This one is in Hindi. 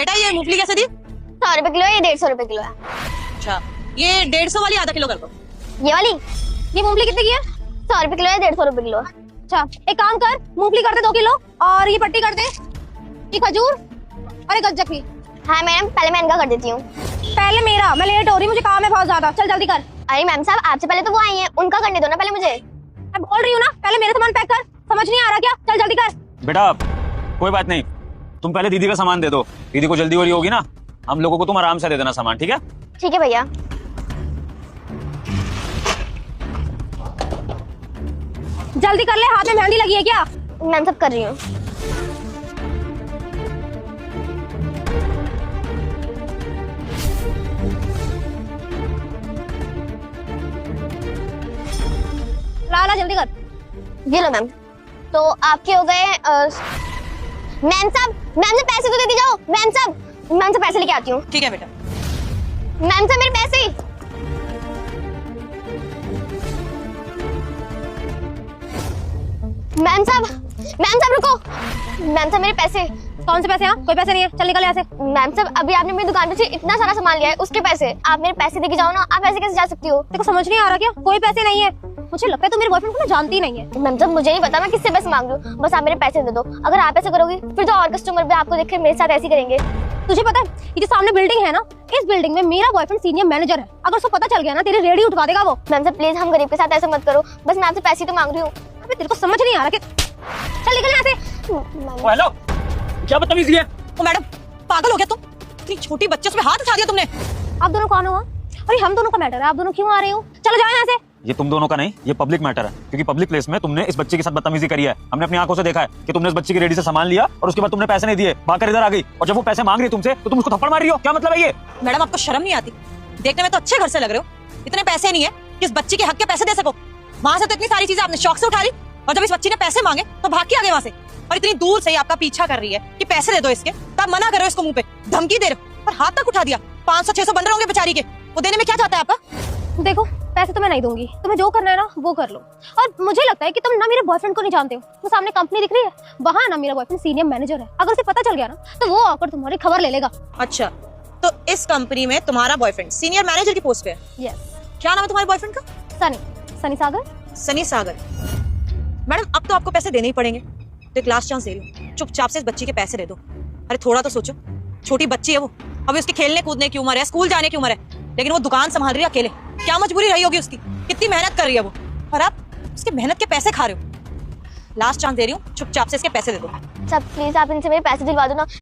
बेटा ये मूंगफली कैसे दी? 100 रुपए किलो है, ये 150 रुपए किलो है। अच्छा, ये 150 वाली आधा किलो कर दो। ये वाली, ये मूंगफली कितने की है? 100 रुपए किलो है, 150 रुपए किलो है। अच्छा एक काम कर, मूंगफली कर दे 2 किलो और ये पट्टी कर दे, ये खजूर और एक गज्जक भी। हाँ मैडम, पहले मैं इनका कर देती हूँ। पहले मेरा, मैं लेट हो रही, मुझे काम है बहुत ज्यादा, चल जल्दी कर। अरे मैम साहब, आपसे पहले तो वो आई हैं, उनका करने दो ना पहले मुझे। मैं बोल रही हूँ ना, पहले मेरा सामान पैक कर, समझ नहीं आ रहा क्या? चल जल्दी कर। बेटा कोई बात नहीं, तुम पहले दीदी का सामान दे दो, दीदी को जल्दी हो रही होगी ना, हम लोगों को तुम आराम से दे देना सामान, ठीक है? ठीक है भैया। जल्दी कर ले, हाथ में मेहंदी लगी है क्या? मैम सब कर रही हूँ। ला जल्दी कर। ये लो मैम, तो आपके हो गए मैम साहब, मैम से पैसे तो दे दी जाओ। मैम साहब, मैम से पैसे लेके आती हूँ। ठीक है बेटा। मैम साहब मेरे पैसे। मैम साहब रुको। मैम साहब मेरे पैसे। कौन से पैसे? यहाँ कोई पैसे नहीं है, चल निकल यहाँ से। मैम साहब अभी आपने मेरी दुकान पे से इतना सारा सामान लिया है, उसके पैसे। आप मेरे पैसे देके जाओ ना, आप ऐसे कैसे जा सकती हो? तेरे को समझ नहीं आ रहा क्या? कोई पैसे नहीं है। मुझे लगता है तू मेरे बॉयफ्रेंड को ना जानती ही नहीं है। मैम साहब मुझे नहीं पता मैं किससे पैसे मांग रही हूँ, बस आप मेरे पैसे दे दो। अगर आप ऐसे करोगी फिर तो और कस्टमर भी आपको देख के मेरे साथ ऐसे ही करेंगे। तुझे पता है ये जो सामने बिल्डिंग है ना, इस बिल्डिंग में मेरा बॉयफ्रेंड सीनियर मैनेजर है। अगर उसको पता चल गया ना, तेरी रेडी उठवा देगा वो। मैम साहब प्लीज हम गरीब के साथ ऐसे मत करो, बस मैं आपसे पैसे तो मांग रही हूँ। अबे तेरे को समझ नहीं आ रहा कि चल निकल यहाँ से। हेलो, क्या बदतमीजी है? ओ मैडम, पागल हो गया तुम? इतनी छोटी बच्चे पे हाथ उठा दिया तुमने। आप दोनों कौन हो? अरे हम दोनों का मैटर है, आप दोनों क्यों आ रहे हो? चलो जाओ यहाँ से। ये तुम दोनों का नहीं, ये पब्लिक मैटर है, क्योंकि पब्लिक प्लेस में तुमने इस बच्चे के साथ बदतमीजी करी है। हमने अपनी आंखों से देखा है कि तुमने इस बच्चे की रेडी से सामान लिया और उसके बाद तुमने पैसे नहीं दिए, भागकर इधर आ गई, और जब वो पैसे मांग रही है तुमसे तो तुम उसको थप्पड़ मार रही हो। क्या मतलब है ये? मैडम आपको शर्म नहीं आती? देखने में तो अच्छे घर से लग रहे हो, इतने पैसे नहीं है कि इस बच्ची के हक के पैसे दे सको। वहां से तो इतनी सारी चीजें आपने शौक से उठा ली, और जब इस बच्ची ने पैसे मांगे तो भाग के आ गए वहां से। और इतनी दूर से ही आपका पीछा कर रही है कि पैसे दे दो इसके, तब मना कर रहे हो इसको, मुंह पे धमकी दे रहे हो, और हाथ तक उठा दिया। 500-600 बन रहे होंगे बेचारी के, वो देने में क्या चाहता है आपका? देखो पैसे तो मैं नहीं दूंगी, तुम्हें जो करना है ना वो कर लो। और मुझे लगता है कि तुम ना मेरे बॉयफ्रेंड को नहीं जानते हो। वो सामने कंपनी दिख रही है, वहाँ ना मेरा बॉयफ्रेंड सीनियर मैनेजर है। अगर उसे पता चल गया ना तो वो आकर तुम्हारी खबर ले लेगा। अच्छा, तो इस कंपनी में तुम्हारा बॉयफ्रेंड सीनियर मैनेजर की पोस्ट पे है? यस। क्या नाम है तुम्हारे बॉयफ्रेंड का? सनी सागर। सनी सागर। मैडम अब तो आपको पैसे देने ही पड़ेंगे, तो एक लास्ट चांस दे रही हूँ, चुपचाप से इस बच्ची के पैसे दे दो। अरे थोड़ा तो सोचो, छोटी बच्ची है वो, अभी उसकी खेलने कूदने की उम्र है, स्कूल जाने की उम्र है, लेकिन वो दुकान संभाल रही है अकेले। क्या मजबूरी रही होगी उसकी, कितनी मेहनत कर रही है वो, और आप उसके मेहनत के पैसे खा रहे हो। लास्ट चांस दे रही हूँ, चुपचाप से इसके पैसे दे दो। सब प्लीज आप इनसे मेरे पैसे दिलवा दो ना।